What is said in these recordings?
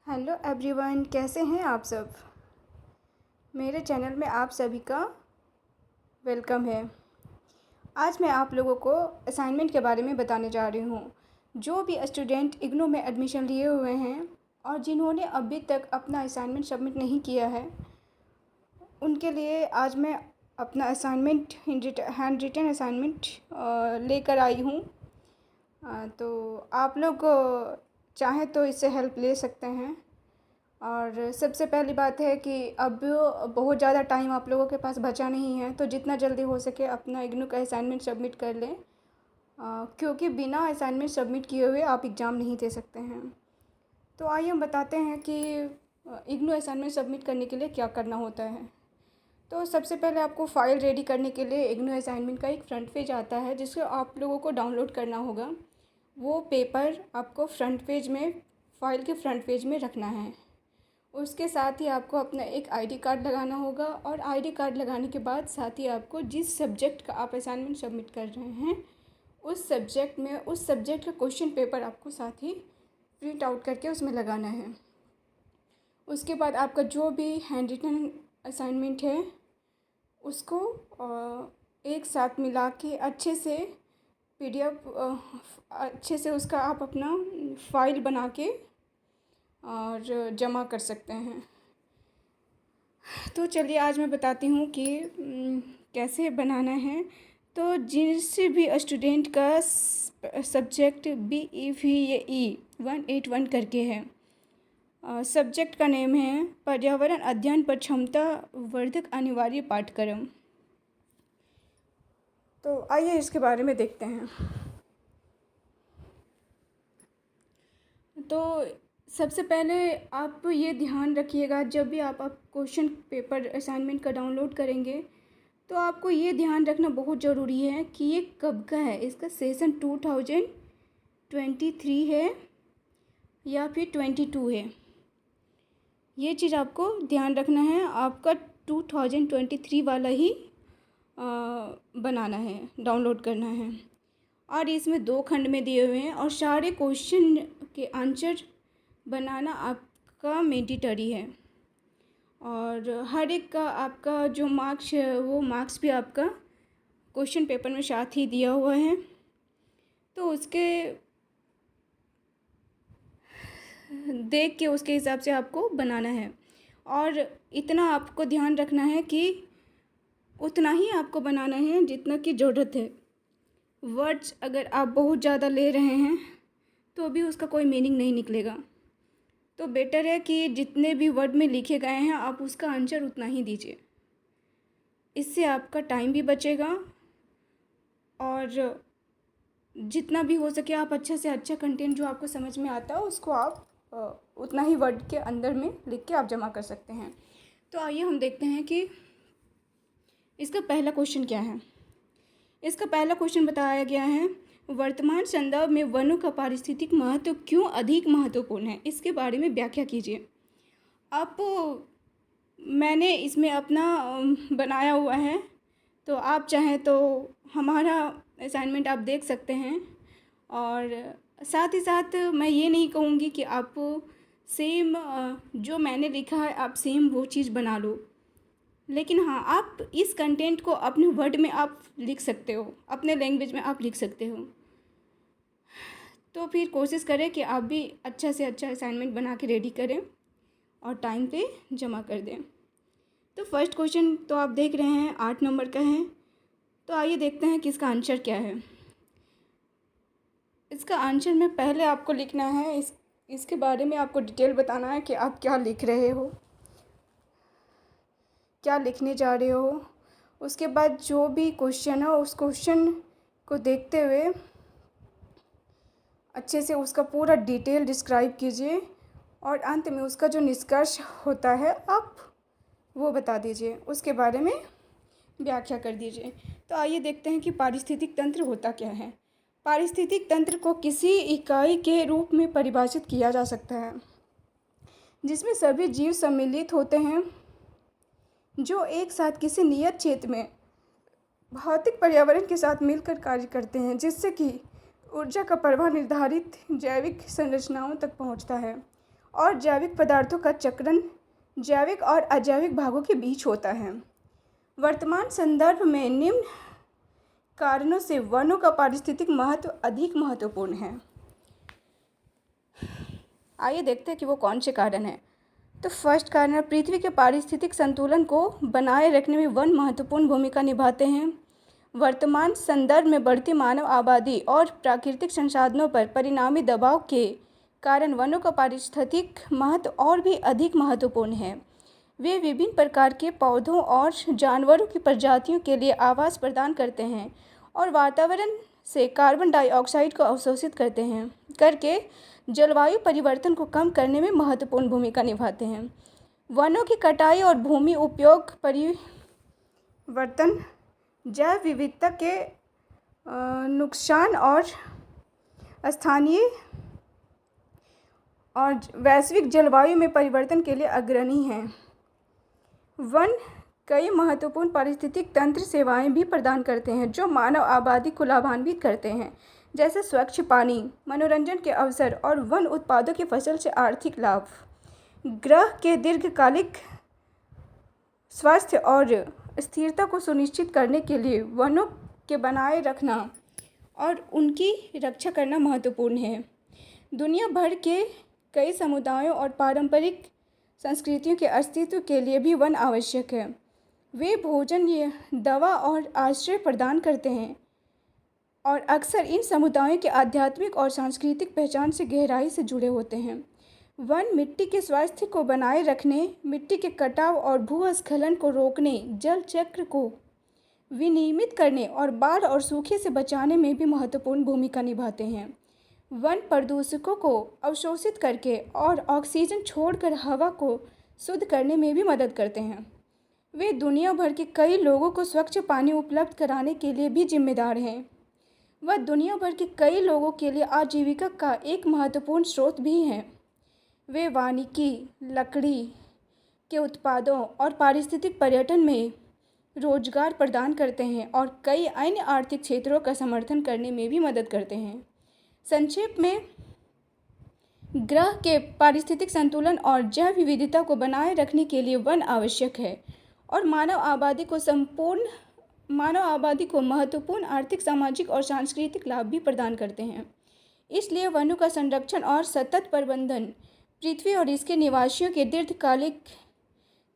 Hello everyone, कैसे हैं आप सब। मेरे चैनल में आप सभी का वेलकम है। आज मैं आप लोगों को असाइनमेंट के बारे में बताने जा रही हूँ। जो भी स्टूडेंट इग्नू में एडमिशन लिए हुए हैं और जिन्होंने अभी तक अपना असाइनमेंट सबमिट नहीं किया है, उनके लिए आज मैं अपना असाइनमेंट हैंड रिटन असाइनमेंट लेकर आई हूँ। तो आप लोग चाहें तो इससे हेल्प ले सकते हैं। और सबसे पहली बात है कि अब बहुत ज़्यादा टाइम आप लोगों के पास बचा नहीं है, तो जितना जल्दी हो सके अपना इग्नू का असाइनमेंट सबमिट कर लें, क्योंकि बिना असाइनमेंट सबमिट किए हुए आप एग्ज़ाम नहीं दे सकते हैं। तो आइए हम बताते हैं कि इग्नू असाइनमेंट सबमिट करने के लिए क्या करना होता है। तो सबसे पहले आपको फ़ाइल रेडी करने के लिए इग्नू असाइनमेंट का एक फ्रंट पेज आता है, जिसको आप लोगों को डाउनलोड करना होगा। वो पेपर आपको फ्रंट पेज में, फ़ाइल के फ्रंट पेज में रखना है। उसके साथ ही आपको अपना एक आईडी कार्ड लगाना होगा, और आईडी कार्ड लगाने के बाद साथ ही आपको जिस सब्जेक्ट का आप असाइनमेंट सबमिट कर रहे हैं उस सब्जेक्ट का क्वेश्चन पेपर आपको साथ ही प्रिंट आउट करके उसमें लगाना है। उसके बाद आपका जो भी हैंड रिटन असाइनमेंट है उसको एक साथ मिला के अच्छे से पीडीएफ अच्छे से उसका आप अपना फ़ाइल बना के और जमा कर सकते हैं। तो चलिए आज मैं बताती हूँ कि कैसे बनाना है। तो जिस भी स्टूडेंट का सब्जेक्ट BEVAE 181 करके है, सब्जेक्ट का नेम है पर्यावरण अध्ययन पर क्षमता वर्धक अनिवार्य पाठ्यक्रम। तो आइए इसके बारे में देखते हैं। तो सबसे पहले आप ये ध्यान रखिएगा, जब भी आप क्वेश्चन पेपर असाइनमेंट का डाउनलोड करेंगे तो आपको ये ध्यान रखना बहुत ज़रूरी है कि ये कब का है। इसका सेशन 2023 है या फिर 22 है, ये चीज़ आपको ध्यान रखना है। आपका 2023 वाला ही बनाना है, डाउनलोड करना है। और इसमें 2 खंड में दिए हुए हैं और सारे क्वेश्चन के आंसर बनाना आपका मैंडेटरी है। और हर एक का आपका जो मार्क्स है वो मार्क्स भी आपका क्वेश्चन पेपर में साथ ही दिया हुआ है। तो उसके देख के उसके हिसाब से आपको बनाना है। और इतना आपको ध्यान रखना है कि उतना ही आपको बनाना है जितना की ज़रूरत है। वर्ड्स अगर आप बहुत ज़्यादा ले रहे हैं तो भी उसका कोई मीनिंग नहीं निकलेगा। तो बेटर है कि जितने भी वर्ड में लिखे गए हैं आप उसका आंसर उतना ही दीजिए। इससे आपका टाइम भी बचेगा और जितना भी हो सके आप अच्छा से अच्छा कंटेंट जो आपको समझ में आता है उसको आप उतना ही वर्ड के अंदर में लिख के आप जमा कर सकते हैं। तो आइए हम देखते हैं कि इसका पहला क्वेश्चन क्या है। इसका पहला क्वेश्चन बताया गया है, वर्तमान संदर्भ में वनों का पारिस्थितिक महत्व क्यों अधिक महत्वपूर्ण है, इसके बारे में व्याख्या कीजिए। आप मैंने इसमें अपना बनाया हुआ है, तो आप चाहें तो हमारा असाइनमेंट आप देख सकते हैं। और साथ ही साथ मैं ये नहीं कहूँगी कि आप सेम जो मैंने लिखा है आप सेम वो चीज़ बना लो, लेकिन हाँ आप इस कंटेंट को अपने वर्ड में आप लिख सकते हो, अपने लैंग्वेज में आप लिख सकते हो। तो फिर कोशिश करें कि आप भी अच्छा से अच्छा असाइनमेंट बना के रेडी करें और टाइम पे जमा कर दें। तो फर्स्ट क्वेश्चन तो आप देख रहे हैं 8 नंबर का है। तो आइए देखते हैं कि इसका आंसर क्या है। इसका आंसर में पहले आपको लिखना है, इसके बारे में आपको डिटेल बताना है कि आप क्या लिख रहे हो, क्या लिखने जा रहे हो। उसके बाद जो भी क्वेश्चन है उस क्वेश्चन को देखते हुए अच्छे से उसका पूरा डिटेल डिस्क्राइब कीजिए और अंत में उसका जो निष्कर्ष होता है आप वो बता दीजिए, उसके बारे में व्याख्या कर दीजिए। तो आइए देखते हैं कि पारिस्थितिक तंत्र होता क्या है। पारिस्थितिक तंत्र को किसी इकाई के रूप में परिभाषित किया जा सकता है जिसमें सभी जीव सम्मिलित होते हैं जो एक साथ किसी नियत क्षेत्र में भौतिक पर्यावरण के साथ मिलकर कार्य करते हैं, जिससे कि ऊर्जा का प्रवाह निर्धारित जैविक संरचनाओं तक पहुंचता है और जैविक पदार्थों का चक्रण जैविक और अजैविक भागों के बीच होता है। वर्तमान संदर्भ में निम्न कारणों से वनों का पारिस्थितिक महत्व अधिक महत्वपूर्ण है। आइए देखते हैं कि वो कौन से कारण हैं। तो फर्स्ट कारण है, पृथ्वी के पारिस्थितिक संतुलन को बनाए रखने में वन महत्वपूर्ण भूमिका निभाते हैं। वर्तमान संदर्भ में बढ़ती मानव आबादी और प्राकृतिक संसाधनों पर परिणामी दबाव के कारण वनों का पारिस्थितिक महत्व और भी अधिक महत्वपूर्ण है। वे विभिन्न प्रकार के पौधों और जानवरों की प्रजातियों के लिए आवास प्रदान करते हैं और वातावरण से कार्बन डाइऑक्साइड को अवशोषित करके जलवायु परिवर्तन को कम करने में महत्वपूर्ण भूमिका निभाते हैं। वनों की कटाई और भूमि उपयोग परिवर्तन जैव विविधता के नुकसान और स्थानीय और वैश्विक जलवायु में परिवर्तन के लिए अग्रणी हैं। वन कई महत्वपूर्ण पारिस्थितिक तंत्र सेवाएं भी प्रदान करते हैं जो मानव आबादी को लाभान्वित करते हैं, जैसे स्वच्छ पानी, मनोरंजन के अवसर और वन उत्पादों की फसल से आर्थिक लाभ। ग्रह के दीर्घकालिक स्वास्थ्य और स्थिरता को सुनिश्चित करने के लिए वनों के बनाए रखना और उनकी रक्षा करना महत्वपूर्ण है। दुनिया भर के कई समुदायों और पारंपरिक संस्कृतियों के अस्तित्व के लिए भी वन आवश्यक है। वे भोजन, दवा और आश्रय प्रदान करते हैं और अक्सर इन समुदायों के आध्यात्मिक और सांस्कृतिक पहचान से गहराई से जुड़े होते हैं। वन मिट्टी के स्वास्थ्य को बनाए रखने, मिट्टी के कटाव और भूस्खलन को रोकने, जल चक्र को विनियमित करने और बाढ़ और सूखे से बचाने में भी महत्वपूर्ण भूमिका निभाते हैं। वन प्रदूषकों को अवशोषित करके और ऑक्सीजन छोड़कर हवा को शुद्ध करने में भी मदद करते हैं। वे दुनिया भर के कई लोगों को स्वच्छ पानी उपलब्ध कराने के लिए भी जिम्मेदार हैं। वह दुनिया भर के कई लोगों के लिए आजीविका का एक महत्वपूर्ण स्रोत भी हैं। वे वानिकी, लकड़ी के उत्पादों और पारिस्थितिक पर्यटन में रोजगार प्रदान करते हैं और कई अन्य आर्थिक क्षेत्रों का समर्थन करने में भी मदद करते हैं। संक्षेप में, ग्रह के पारिस्थितिक संतुलन और जैव विविधता को बनाए रखने के लिए वन आवश्यक है और मानव आबादी को महत्वपूर्ण आर्थिक, सामाजिक और सांस्कृतिक लाभ भी प्रदान करते हैं। इसलिए वनों का संरक्षण और सतत प्रबंधन पृथ्वी और इसके निवासियों के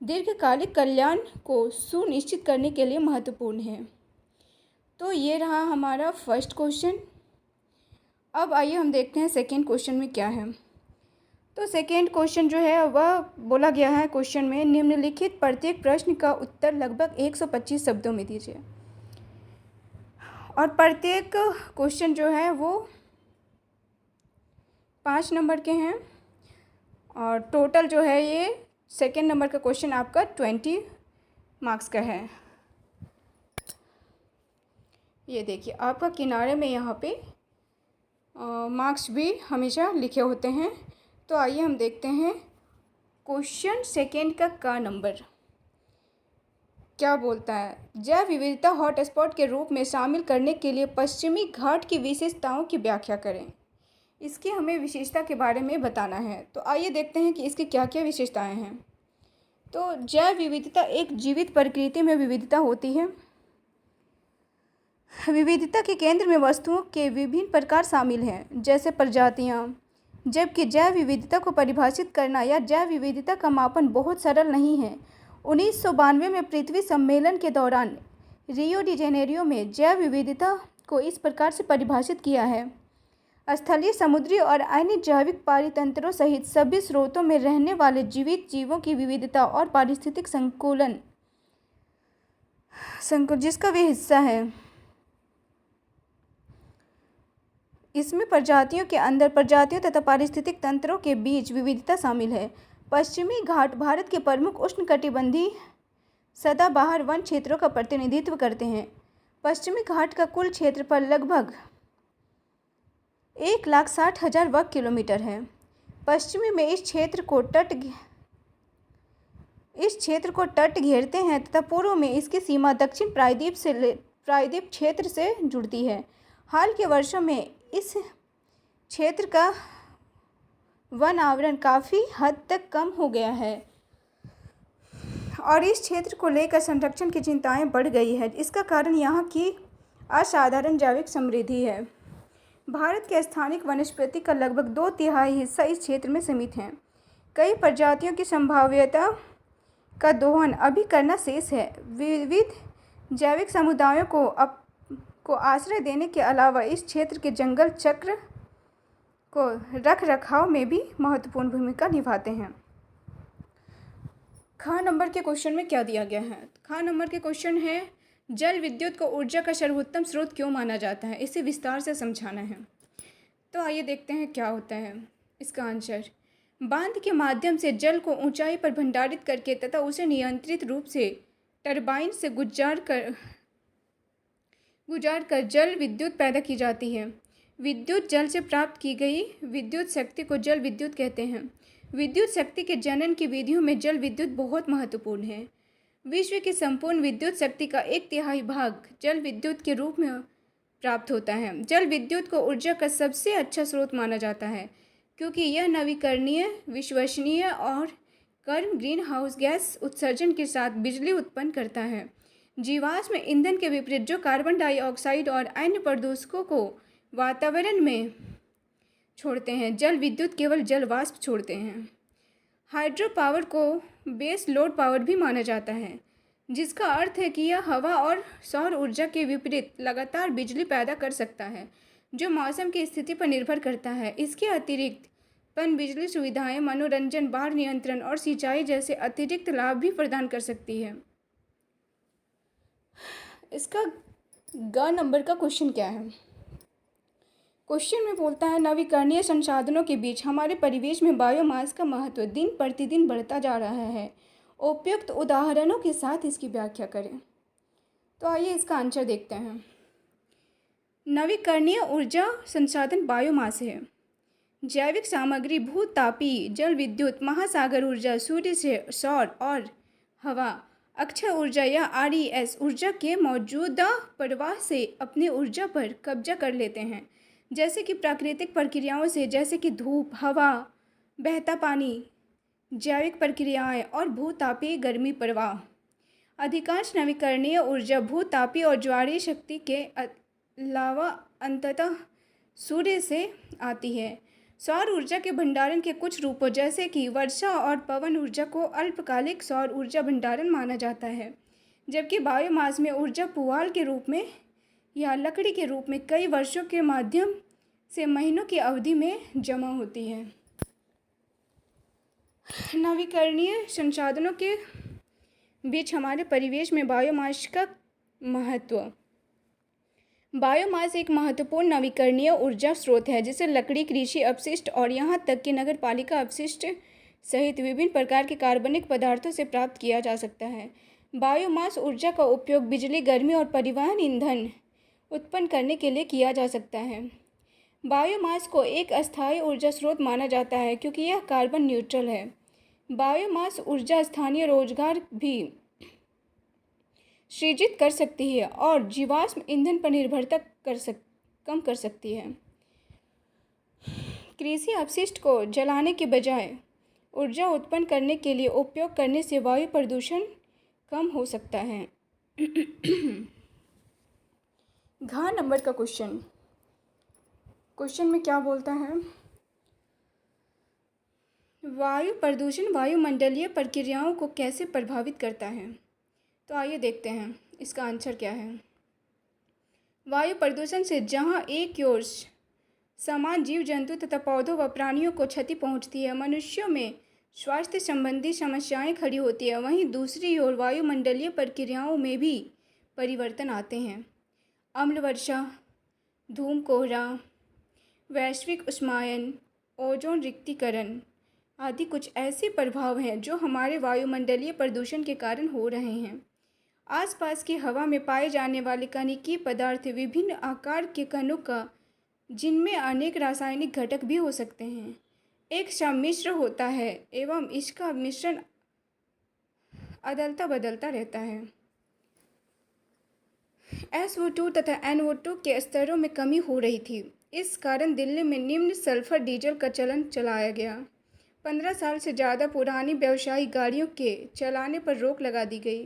दीर्घकालिक कल्याण को सुनिश्चित करने के लिए महत्वपूर्ण है। तो ये रहा हमारा फर्स्ट क्वेश्चन। अब आइए हम देखते हैं सेकेंड क्वेश्चन में क्या है। तो सेकेंड क्वेश्चन जो है वह बोला गया है क्वेश्चन में, निम्नलिखित प्रत्येक प्रश्न का उत्तर लगभग 125 शब्दों में दीजिए। और प्रत्येक क्वेश्चन जो है वो 5 नंबर के हैं और टोटल जो है ये सेकेंड नंबर का क्वेश्चन आपका 20 मार्क्स का है। ये देखिए आपका किनारे में यहाँ पे मार्क्स भी हमेशा लिखे होते हैं। तो आइए हम देखते हैं क्वेश्चन सेकेंड का नंबर क्या बोलता है। जैव विविधता हॉटस्पॉट के रूप में शामिल करने के लिए पश्चिमी घाट की विशेषताओं की व्याख्या करें। इसकी हमें विशेषता के बारे में बताना है। तो आइए देखते हैं कि इसकी क्या क्या विशेषताएं हैं। तो जैव विविधता एक जीवित प्रकृति में विविधता होती है। विविधता के केंद्र में वस्तुओं के विभिन्न प्रकार शामिल हैं, जैसे प्रजातियां। जबकि जैव विविधता को परिभाषित करना या जैव विविधता का मापन बहुत सरल नहीं है। 1992 में पृथ्वी सम्मेलन के दौरान रियो डी जेनेरियो में जैव विविधता को इस प्रकार से परिभाषित किया है: स्थलीय, समुद्री और अन्य जैविक पारितंत्रों सहित सभी स्रोतों में रहने वाले जीवित जीवों की विविधता और पारिस्थितिक संकुलन जिसका वे हिस्सा है। इसमें प्रजातियों के अंदर प्रजातियों तथा पारिस्थितिक तंत्रों के बीच विविधता शामिल है। पश्चिमी घाट भारत के प्रमुख उष्णकटिबंधीय सदाबहार वन क्षेत्रों का प्रतिनिधित्व करते हैं। पश्चिमी घाट का कुल क्षेत्रफल लगभग 1,60,000 वर्ग किलोमीटर है। पश्चिमी में इस क्षेत्र को तट घेरते हैं तथा पूर्व में इसकी सीमा दक्षिण प्रायद्वीप क्षेत्र से जुड़ती है। हाल के वर्षों में इस क्षेत्र का वन आवरण काफ़ी हद तक कम हो गया है और इस क्षेत्र को लेकर संरक्षण की चिंताएं बढ़ गई है। इसका कारण यहाँ की असाधारण जैविक समृद्धि है। भारत के स्थानिक वनस्पति का लगभग 2/3 हिस्सा इस क्षेत्र में सीमित है। कई प्रजातियों की संभाव्यता का दोहन अभी करना शेष है। विविध जैविक समुदायों को आश्रय देने के अलावा इस क्षेत्र के जंगल चक्र को रख रखाव में भी महत्वपूर्ण भूमिका निभाते हैं। ख नंबर के क्वेश्चन में क्या दिया गया है? ख नंबर के क्वेश्चन है, जल विद्युत को ऊर्जा का सर्वोत्तम स्रोत क्यों माना जाता है? इसे विस्तार से समझाना है। तो आइए देखते हैं क्या होता है इसका आंसर। बांध के माध्यम से जल को ऊंचाई पर भंडारित करके तथा उसे नियंत्रित रूप से टरबाइन से गुजार कर जल विद्युत पैदा की जाती है। विद्युत जल से प्राप्त की गई विद्युत शक्ति को जल विद्युत कहते हैं। विद्युत शक्ति के जनन की विधियों में जल विद्युत बहुत महत्वपूर्ण है। विश्व की संपूर्ण विद्युत शक्ति का 1/3 भाग जल विद्युत के रूप में प्राप्त होता है। जल विद्युत को ऊर्जा का सबसे अच्छा स्रोत माना जाता है क्योंकि यह नवीकरणीय, विश्वसनीय और कम ग्रीन हाउस गैस उत्सर्जन के साथ बिजली उत्पन्न करता है। जीवाश्म ईंधन के विपरीत जो कार्बन डाइऑक्साइड और अन्य प्रदूषकों को वातावरण में छोड़ते हैं, जल विद्युत केवल जल वाष्प छोड़ते हैं। हाइड्रो पावर को बेस लोड पावर भी माना जाता है, जिसका अर्थ है कि यह हवा और सौर ऊर्जा के विपरीत लगातार बिजली पैदा कर सकता है, जो मौसम की स्थिति पर निर्भर करता है। इसके अतिरिक्त पनबिजली सुविधाएं मनोरंजन, बाढ़ नियंत्रण और सिंचाई जैसे अतिरिक्त लाभ भी प्रदान कर सकती है। इसका ग नंबर का क्वेश्चन क्या है? क्वेश्चन में बोलता है, नवीकरणीय संसाधनों के बीच हमारे परिवेश में बायोमास का महत्व दिन प्रतिदिन बढ़ता जा रहा है। उपयुक्त उदाहरणों के साथ इसकी व्याख्या करें। तो आइए इसका आंसर देखते हैं। नवीकरणीय ऊर्जा संसाधन बायोमास है। जैविक सामग्री, भू-तापीय जल विद्युत, महासागर ऊर्जा, सूर्य से सौर और हवा, अक्षय ऊर्जा या RES ऊर्जा के मौजूदा प्रवाह से अपनी ऊर्जा पर कब्जा कर लेते हैं, जैसे कि प्राकृतिक प्रक्रियाओं से, जैसे कि धूप, हवा, बहता पानी, जैविक प्रक्रियाएं और भू-तापीय गर्मी प्रवाह। अधिकांश नवीकरणीय ऊर्जा भू-तापीय और ज्वारीय शक्ति के अलावा अंततः सूर्य से आती है। सौर ऊर्जा के भंडारण के कुछ रूपों जैसे कि वर्षा और पवन ऊर्जा को अल्पकालिक सौर ऊर्जा भंडारण माना जाता है, जबकि बायोमास में ऊर्जा पुआल के रूप में या लकड़ी के रूप में कई वर्षों के माध्यम से महीनों की अवधि में जमा होती है। नवीकरणीय संसाधनों के बीच हमारे परिवेश में बायोमास का महत्व। बायोमास एक महत्वपूर्ण नवीकरणीय ऊर्जा स्रोत है जिसे लकड़ी, कृषि अपशिष्ट और यहाँ तक कि नगरपालिका अपशिष्ट सहित विभिन्न प्रकार के कार्बनिक पदार्थों से प्राप्त किया जा सकता है। बायोमास ऊर्जा का उपयोग बिजली, गर्मी और परिवहन ईंधन उत्पन्न करने के लिए किया जा सकता है। बायोमास को एक अस्थायी ऊर्जा स्रोत माना जाता है क्योंकि यह कार्बन न्यूट्रल है। बायोमास ऊर्जा स्थानीय रोजगार भी सृजित कर सकती है और जीवाश्म ईंधन पर निर्भरता कम कर सकती है। कृषि अपशिष्ट को जलाने के बजाय ऊर्जा उत्पन्न करने के लिए उपयोग करने से वायु प्रदूषण कम हो सकता है। घ नंबर का क्वेश्चन में क्या बोलता है? वायु प्रदूषण वायुमंडलीय प्रक्रियाओं को कैसे प्रभावित करता है? तो आइए देखते हैं इसका आंसर क्या है। वायु प्रदूषण से जहां एक ओर समान जीव जंतु तथा पौधों व प्राणियों को क्षति पहुंचती है, मनुष्यों में स्वास्थ्य संबंधी समस्याएं खड़ी होती है, वहीं दूसरी ओर वायुमंडलीय प्रक्रियाओं में भी परिवर्तन आते हैं। अम्ल वर्षा, धूम कोहरा, वैश्विक उष्मायन, ओजोन रिक्तीकरण आदि कुछ ऐसे प्रभाव हैं जो हमारे वायुमंडलीय प्रदूषण के कारण हो रहे हैं। आसपास की हवा में पाए जाने वाले कणिकीय पदार्थ विभिन्न आकार के कणों का, जिनमें अनेक रासायनिक घटक भी हो सकते हैं, एक सम्मिश्र होता है एवं इसका मिश्रण अदलता बदलता रहता है। SO2 तथा NO2 के स्तरों में कमी हो रही थी। इस कारण दिल्ली में निम्न सल्फर डीजल का चलन चलाया गया। 15 साल से ज़्यादा पुरानी व्यावसायिक गाड़ियों के चलाने पर रोक लगा दी गई।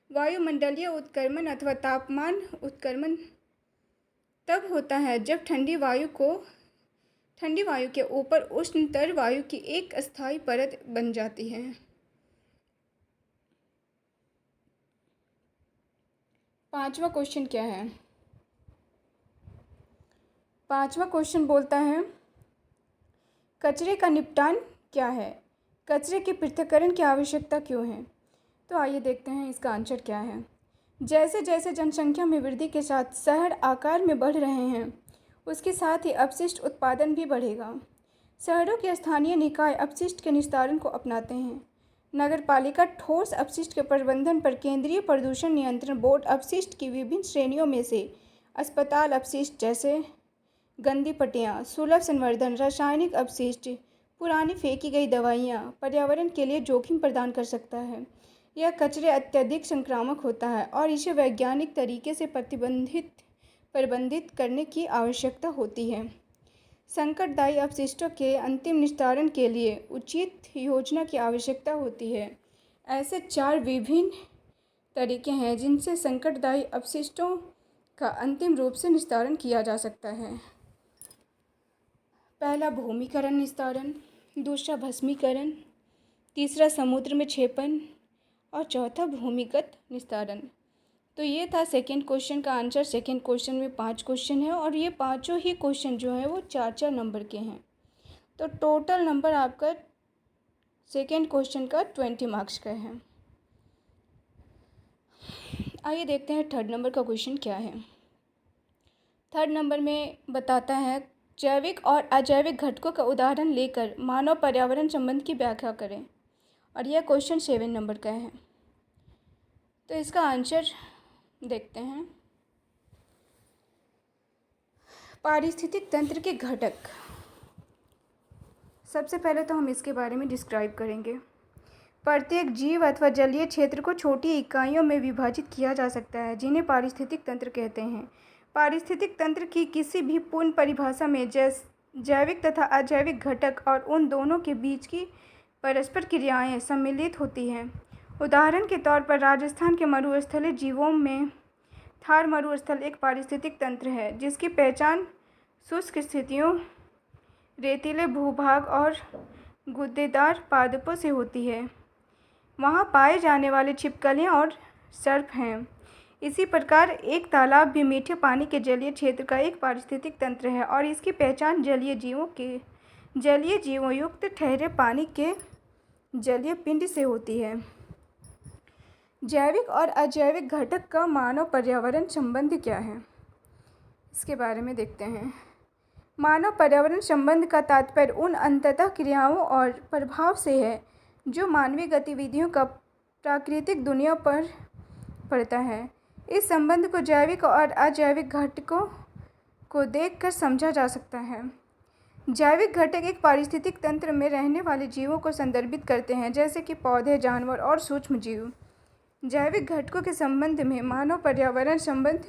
वायुमंडलीय उत्क्रमण अथवा तापमान उत्क्रमण तब होता है जब ठंडी वायु के ऊपर उष्णतर वायु की एक अस्थायी परत बन जाती है। पांचवा क्वेश्चन क्या है? पांचवा क्वेश्चन बोलता है कचरे का निपटान क्या है? कचरे के पृथक्करण की आवश्यकता क्यों है? तो आइए देखते हैं इसका आंसर क्या है। जैसे जैसे जनसंख्या में वृद्धि के साथ शहर आकार में बढ़ रहे हैं, उसके साथ ही अपशिष्ट उत्पादन भी बढ़ेगा। शहरों के स्थानीय निकाय अपशिष्ट के निस्तारण को अपनाते हैं। नगरपालिका ठोस अपशिष्ट के प्रबंधन पर केंद्रीय प्रदूषण नियंत्रण बोर्ड अपशिष्ट की विभिन्न श्रेणियों में से अस्पताल अपशिष्ट जैसे गंदी पट्टियाँ, सुलभ संवर्धन, रासायनिक अपशिष्ट, पुरानी फेंकी गई दवाइयाँ पर्यावरण के लिए जोखिम प्रदान कर सकता है। यह कचरे अत्यधिक संक्रामक होता है और इसे वैज्ञानिक तरीके से प्रबंधित करने की आवश्यकता होती है। संकटदायी अपशिष्टों के अंतिम निस्तारण के लिए उचित योजना की आवश्यकता होती है। ऐसे 4 विभिन्न तरीके हैं जिनसे संकटदायी अपशिष्टों का अंतिम रूप से निस्तारण किया जा सकता है। पहला भूमिकरण निस्तारण, दूसरा भस्मीकरण, तीसरा समुद्र में क्षेपण और चौथा भूमिगत निस्तारण। तो ये था सेकंड क्वेश्चन का आंसर। सेकंड क्वेश्चन में 5 क्वेश्चन है और ये पांचों ही क्वेश्चन जो है वो 4-4 नंबर के हैं। तो टोटल नंबर आपका सेकंड क्वेश्चन का 20 मार्क्स का है। आइए देखते हैं थर्ड नंबर का क्वेश्चन क्या है। थर्ड नंबर में बताता है जैविक और अजैविक घटकों का उदाहरण लेकर मानव पर्यावरण संबंध की व्याख्या करें। और यह क्वेश्चन 7 नंबर का है। तो इसका आंसर देखते हैं। पारिस्थितिक तंत्र के घटक, सबसे पहले तो हम इसके बारे में डिस्क्राइब करेंगे। प्रत्येक जीव अथवा जलीय क्षेत्र को छोटी इकाइयों में विभाजित किया जा सकता है जिन्हें पारिस्थितिक तंत्र कहते हैं। पारिस्थितिक तंत्र की किसी भी पूर्ण परिभाषा में जैविक तथा अजैविक घटक और उन दोनों के बीच की परस्पर क्रियाएं सम्मिलित होती हैं। उदाहरण के तौर पर राजस्थान के मरुस्थलीय जीवों में थार मरुस्थल एक पारिस्थितिक तंत्र है जिसकी पहचान शुष्क स्थितियों, रेतीले भूभाग और गूदेदार पादपों से होती है। वहाँ पाए जाने वाले छिपकलियाँ और सर्प हैं। इसी प्रकार एक तालाब भी मीठे पानी के जलीय क्षेत्र का एक पारिस्थितिक तंत्र है और इसकी पहचान जलीय जीवों युक्त ठहरे पानी के जलीय पिंड से होती है। जैविक और अजैविक घटक का मानव पर्यावरण संबंध क्या है, इसके बारे में देखते हैं। मानव पर्यावरण संबंध का तात्पर्य उन अंततः क्रियाओं और प्रभाव से है जो मानवीय गतिविधियों का प्राकृतिक दुनिया पर पड़ता है। इस संबंध को जैविक और अजैविक घटकों को देखकर समझा जा सकता है। जैविक घटक एक पारिस्थितिक तंत्र में रहने वाले जीवों को संदर्भित करते हैं जैसे कि पौधे, जानवर और सूक्ष्म जीव। जैविक घटकों के संबंध में मानव पर्यावरण संबंध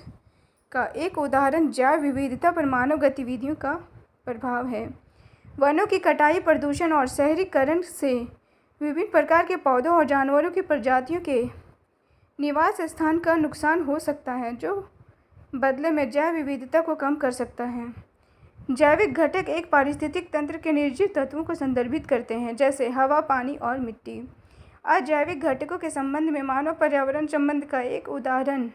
का एक उदाहरण जैव विविधता पर मानव गतिविधियों का प्रभाव है। वनों की कटाई, प्रदूषण और शहरीकरण से विभिन्न प्रकार के पौधों और जानवरों की प्रजातियों के निवास स्थान का नुकसान हो सकता है जो बदले में जैव विविधता को कम कर सकता है। जैविक घटक एक पारिस्थितिक तंत्र के निर्जीव तत्वों को संदर्भित करते हैं जैसे हवा, पानी और मिट्टी। अजैविक घटकों के संबंध में मानव पर्यावरण संबंध का एक उदाहरण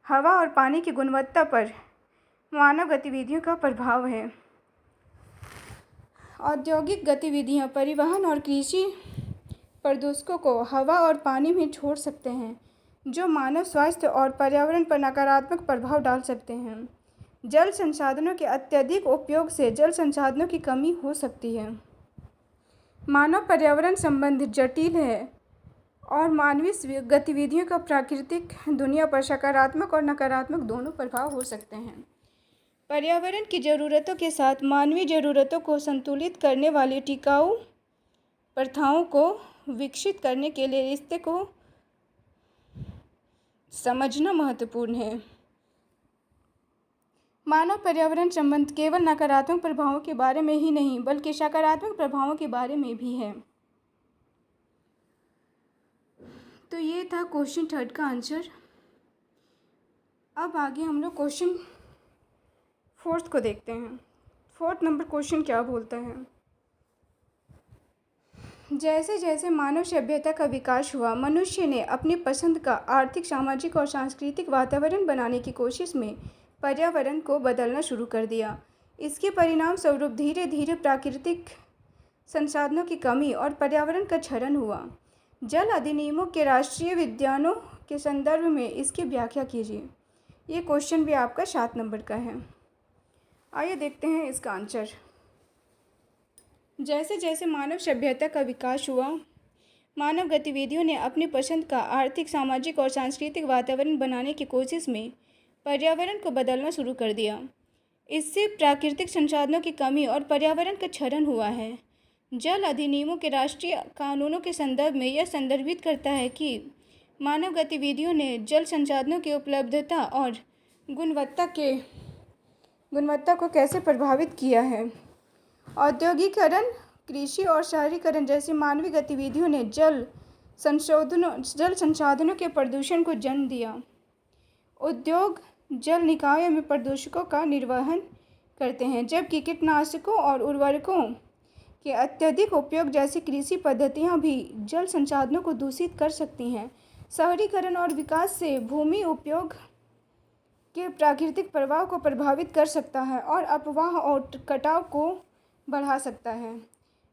हवा और पानी की गुणवत्ता पर मानव गतिविधियों का प्रभाव है। औद्योगिक गतिविधियां परिवहन और कृषि प्रदूषकों को हवा और पानी में छोड़ सकते हैं जो मानव स्वास्थ्य और पर्यावरण पर नकारात्मक प्रभाव डाल सकते हैं। जल संसाधनों के अत्यधिक उपयोग से जल संसाधनों की कमी हो सकती है। मानव पर्यावरण संबंध जटिल है और मानवीय गतिविधियों का प्राकृतिक दुनिया पर सकारात्मक और नकारात्मक दोनों प्रभाव हो सकते हैं। पर्यावरण की ज़रूरतों के साथ मानवीय ज़रूरतों को संतुलित करने वाली टिकाऊ प्रथाओं को विकसित करने के लिए रिश्ते को समझना महत्वपूर्ण है। मानव पर्यावरण संबंध केवल नकारात्मक प्रभावों के बारे में ही नहीं बल्कि सकारात्मक प्रभावों के बारे में भी है। तो ये था क्वेश्चन 3 का आंसर। अब आगे हम लोग क्वेश्चन 4 को देखते हैं। 4 नंबर क्वेश्चन क्या बोलता है। जैसे जैसे मानव सभ्यता का विकास हुआ, मनुष्य ने अपनी पसंद का आर्थिक, सामाजिक और सांस्कृतिक वातावरण बनाने की कोशिश में पर्यावरण को बदलना शुरू कर दिया। इसके परिणाम स्वरूप धीरे धीरे प्राकृतिक संसाधनों की कमी और पर्यावरण का क्षरण हुआ। जल अधिनियमों के राष्ट्रीय विद्यानों के संदर्भ में इसकी व्याख्या कीजिए। ये क्वेश्चन भी आपका 7 नंबर का है। आइए देखते हैं इसका आंसर। जैसे जैसे मानव सभ्यता का विकास हुआ, मानव गतिविधियों ने अपनी पसंद का आर्थिक, सामाजिक और सांस्कृतिक वातावरण बनाने की कोशिश में पर्यावरण को बदलना शुरू कर दिया। इससे प्राकृतिक संसाधनों की कमी और पर्यावरण का क्षरण हुआ है। जल अधिनियमों के राष्ट्रीय कानूनों के संदर्भ में यह संदर्भित करता है कि मानव गतिविधियों ने जल संसाधनों की उपलब्धता और गुणवत्ता को कैसे प्रभावित किया है। औद्योगिकरण, कृषि और शहरीकरण जैसी मानवीय गतिविधियों ने जल संसाधनों के प्रदूषण को जन्म दिया। उद्योग जल निकायों में प्रदूषकों का निर्वहन करते हैं, जबकि कीटनाशकों और उर्वरकों के अत्यधिक उपयोग जैसी कृषि पद्धतियां भी जल संसाधनों को दूषित कर सकती हैं। शहरीकरण और विकास से भूमि उपयोग के प्राकृतिक प्रवाह को प्रभावित कर सकता है और अपवाह और कटाव को बढ़ा सकता है।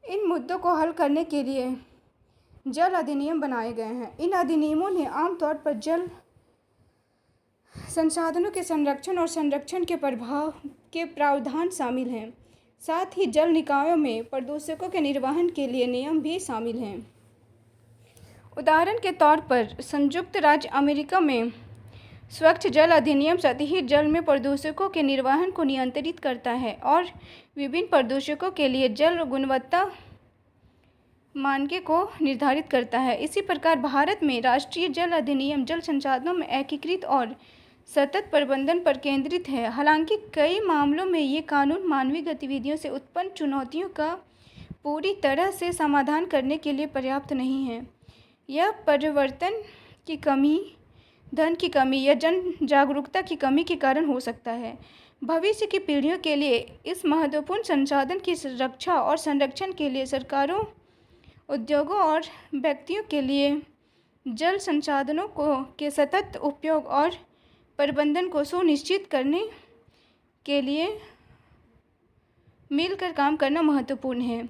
इन मुद्दों को हल करने के लिए जल अधिनियम बनाए गए हैं। इन अधिनियमों ने आमतौर पर जल संसाधनों के संरक्षण और संरक्षण के प्रभाव के प्रावधान शामिल हैं। साथ ही जल निकायों में प्रदूषकों के निर्वहन के लिए नियम भी शामिल हैं। उदाहरण के तौर पर संयुक्त राज्य अमेरिका में स्वच्छ जल अधिनियम सतही जल में प्रदूषकों के निर्वहन को नियंत्रित करता है और विभिन्न प्रदूषकों के लिए जल गुणवत्ता मानकों को निर्धारित करता है। इसी प्रकार भारत में राष्ट्रीय जल अधिनियम जल संसाधनों में एकीकृत और सतत प्रबंधन पर केंद्रित है। हालांकि कई मामलों में ये कानून मानवीय गतिविधियों से उत्पन्न चुनौतियों का पूरी तरह से समाधान करने के लिए पर्याप्त नहीं है। यह परिवर्तन की कमी, धन की कमी या जन जागरूकता की कमी के कारण हो सकता है। भविष्य की पीढ़ियों के लिए इस महत्वपूर्ण संसाधन की रक्षा और संरक्षण के लिए सरकारों, उद्योगों और व्यक्तियों के लिए जल संसाधनों के सतत उपयोग और प्रबंधन को सुनिश्चित करने के लिए मिलकर काम करना महत्वपूर्ण है।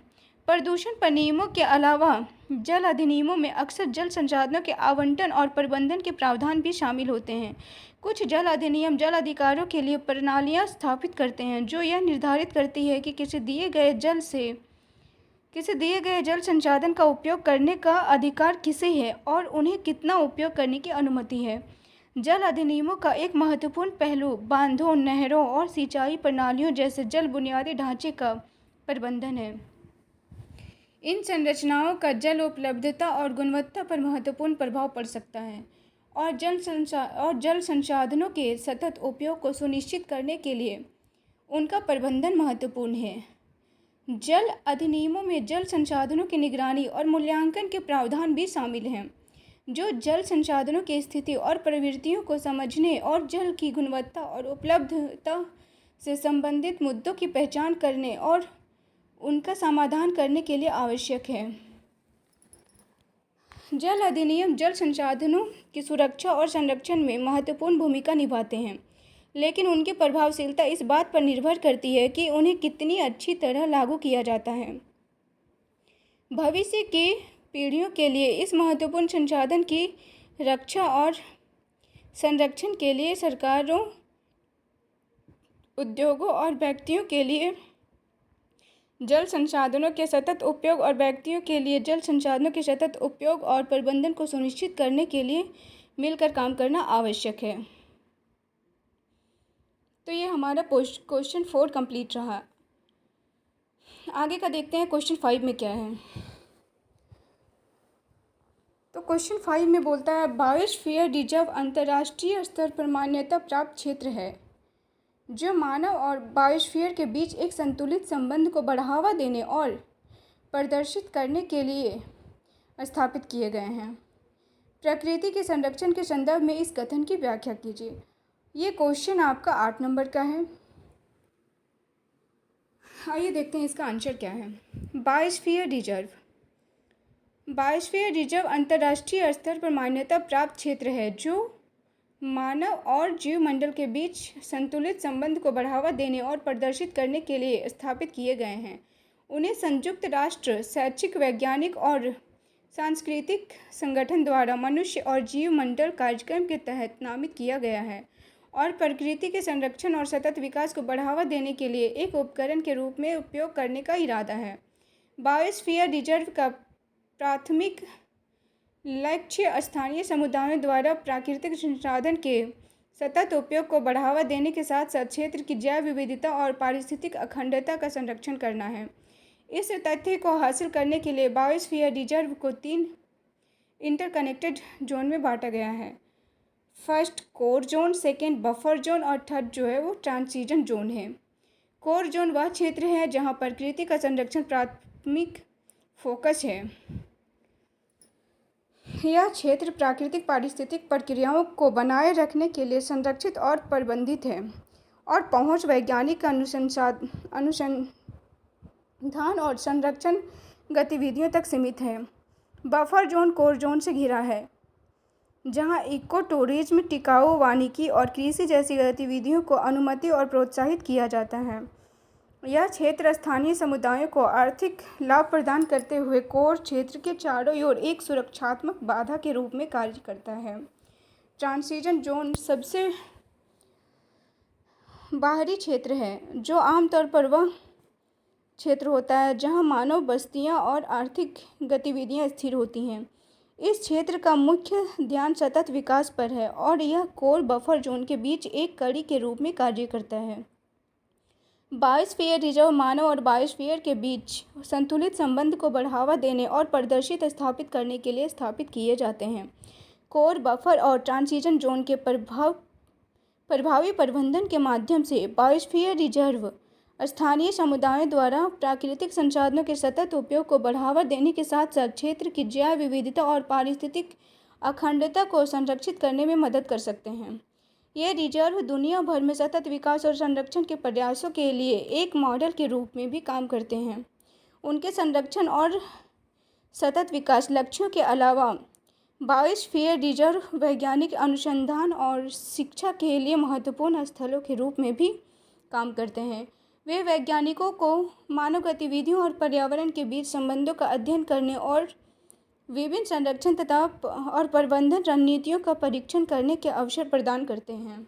प्रदूषण पर नियमों के अलावा जल अधिनियमों में अक्सर जल संसाधनों के आवंटन और प्रबंधन के प्रावधान भी शामिल होते हैं। कुछ जल अधिनियम जल अधिकारों के लिए प्रणालियाँ स्थापित करते हैं जो यह निर्धारित करती है कि किसी दिए गए जल संसाधन का उपयोग करने का अधिकार किसे है और उन्हें कितना उपयोग करने की अनुमति है। जल अधिनियमों का एक महत्वपूर्ण पहलू बांधों, नहरों और सिंचाई प्रणालियों जैसे जल बुनियादी ढांचे का प्रबंधन है। इन संरचनाओं का जल उपलब्धता और गुणवत्ता पर महत्वपूर्ण प्रभाव पड़ सकता है और जल संसाधनों के सतत उपयोग को सुनिश्चित करने के लिए उनका प्रबंधन महत्वपूर्ण है। जल अधिनियमों में जल संसाधनों की निगरानी और मूल्यांकन के प्रावधान भी शामिल हैं, जो जल संसाधनों की स्थिति और प्रवृत्तियों को समझने और जल की गुणवत्ता और उपलब्धता से संबंधित मुद्दों की पहचान करने और उनका समाधान करने के लिए आवश्यक है। जल अधिनियम जल संसाधनों की सुरक्षा और संरक्षण में महत्वपूर्ण भूमिका निभाते हैं, लेकिन उनकी प्रभावशीलता इस बात पर निर्भर करती है कि उन्हें कितनी अच्छी तरह लागू किया जाता है। भविष्य की पीढ़ियों के लिए इस महत्वपूर्ण संसाधन की रक्षा और संरक्षण के लिए सरकारों, उद्योगों और व्यक्तियों के लिए जल संसाधनों के सतत उपयोग और प्रबंधन को सुनिश्चित करने के लिए मिलकर काम करना आवश्यक है। तो ये हमारा क्वेश्चन 4 कंप्लीट रहा। आगे का देखते हैं क्वेश्चन 5 में क्या है। तो क्वेश्चन 5 में बोलता है बायोस्फीयर रिजर्व अंतर्राष्ट्रीय स्तर पर मान्यता प्राप्त क्षेत्र है जो मानव और बायोस्फीयर के बीच एक संतुलित संबंध को बढ़ावा देने और प्रदर्शित करने के लिए स्थापित किए गए हैं। प्रकृति के संरक्षण के संदर्भ में इस कथन की व्याख्या कीजिए। ये क्वेश्चन आपका 8 नंबर का है। आइए देखते हैं इसका आंसर क्या है। Biosphere reserve. बायोस्फीयर रिजर्व अंतर्राष्ट्रीय स्तर पर मान्यता प्राप्त क्षेत्र है जो मानव और जीवमंडल के बीच संतुलित संबंध को बढ़ावा देने और प्रदर्शित करने के लिए स्थापित किए गए हैं। उन्हें संयुक्त राष्ट्र शैक्षिक, वैज्ञानिक और सांस्कृतिक संगठन द्वारा मनुष्य और जीवमंडल कार्यक्रम के तहत नामित किया गया है और प्रकृति के संरक्षण और सतत विकास को बढ़ावा देने के लिए एक उपकरण के रूप में उपयोग करने का इरादा है। बायोस्फीयर रिजर्व का प्राथमिक लक्ष्य स्थानीय समुदायों द्वारा प्राकृतिक संसाधन के सतत उपयोग को बढ़ावा देने के साथ साथ क्षेत्र की जैव विविधता और पारिस्थितिक अखंडता का संरक्षण करना है। इस तथ्य को हासिल करने के लिए बायोस्फीयर रिजर्व को 3 इंटरकनेक्टेड जोन में बांटा गया है। First core zone, second buffer zone और थर्ड जो है वो ट्रांजिशन जोन है। कोर जोन वह क्षेत्र है जहां प्रकृति का संरक्षण प्राथमिक फोकस है। यह क्षेत्र प्राकृतिक पारिस्थितिक प्रक्रियाओं को बनाए रखने के लिए संरक्षित और प्रबंधित है और पहुंच वैज्ञानिक अनुसंधान और संरक्षण गतिविधियों तक सीमित है। बफर जोन कोर जोन से घिरा है जहां इको टूरिज्म, टिकाऊ वानिकी और कृषि जैसी गतिविधियों को अनुमति और प्रोत्साहित किया जाता है। यह क्षेत्र स्थानीय समुदायों को आर्थिक लाभ प्रदान करते हुए कोर क्षेत्र के चारों ओर एक सुरक्षात्मक बाधा के रूप में कार्य करता है। ट्रांजिशन जोन सबसे बाहरी क्षेत्र है जो आमतौर पर वह क्षेत्र होता है जहां मानव बस्तियां और आर्थिक गतिविधियां स्थिर होती हैं। इस क्षेत्र का मुख्य ध्यान सतत विकास पर है और यह कोर बफर जोन के बीच एक कड़ी के रूप में कार्य करता है। बायोस्फीयर रिजर्व मानव और बायोस्फीयर के बीच संतुलित संबंध को बढ़ावा देने और प्रदर्शित स्थापित करने के लिए स्थापित किए जाते हैं। कोर, बफर और ट्रांजिशन जोन के प्रभावी प्रबंधन के माध्यम से बायोस्फीयर रिजर्व स्थानीय समुदायों द्वारा प्राकृतिक संसाधनों के सतत उपयोग को बढ़ावा देने के साथ साथ क्षेत्र की जैव विविधता और पारिस्थितिक अखंडता को संरक्षित करने में मदद कर सकते हैं। ये रिजर्व दुनिया भर में सतत विकास और संरक्षण के प्रयासों के लिए एक मॉडल के रूप में भी काम करते हैं। उनके संरक्षण और सतत विकास लक्ष्यों के अलावा बायोस्फीयर रिजर्व वैज्ञानिक अनुसंधान और शिक्षा के लिए महत्वपूर्ण स्थलों के रूप में भी काम करते हैं। वे वैज्ञानिकों को मानव गतिविधियों और पर्यावरण के बीच संबंधों का अध्ययन करने और विभिन्न संरक्षण तथा और प्रबंधन रणनीतियों का परीक्षण करने के अवसर प्रदान करते हैं।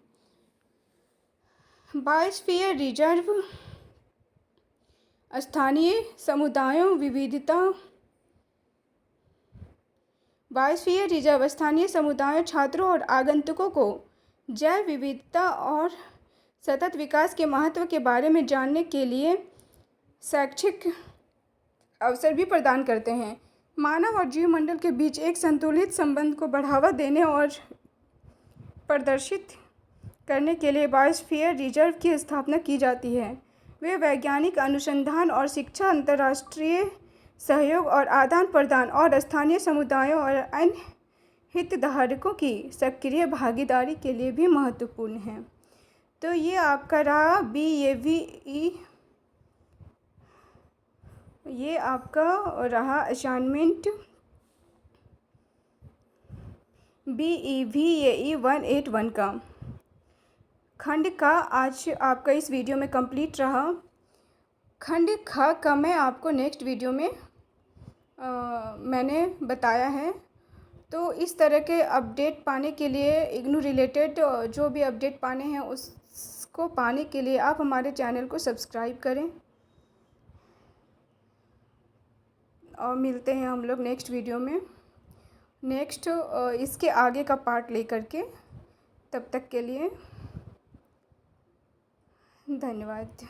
बायोस्फीयर रिजर्व स्थानीय समुदायों बायोस्फीयर रिजर्व स्थानीय समुदायों, छात्रों और आगंतुकों को जैव विविधता और सतत विकास के महत्व के बारे में जानने के लिए शैक्षिक अवसर भी प्रदान करते हैं। मानव और जीवमंडल के बीच एक संतुलित संबंध को बढ़ावा देने और प्रदर्शित करने के लिए बायोस्फीयर रिजर्व की स्थापना की जाती है। वे वैज्ञानिक अनुसंधान और शिक्षा, अंतर्राष्ट्रीय सहयोग और आदान प्रदान और स्थानीय समुदायों और अन्य हितधारकों की सक्रिय भागीदारी के लिए भी महत्वपूर्ण हैं। तो ये आपका रहा ये आपका रहा असाइनमेंट BEVAE 181 का खंड का आज आपका इस वीडियो में कंप्लीट रहा। खंड ख का मैं आपको नेक्स्ट वीडियो में मैंने बताया है। तो इस तरह के अपडेट पाने के लिए, इग्नू रिलेटेड जो भी अपडेट पाने हैं उसको पाने के लिए आप हमारे चैनल को सब्सक्राइब करें और मिलते हैं हम लोग नेक्स्ट वीडियो में इसके आगे का पार्ट लेकर के। तब तक के लिए धन्यवाद।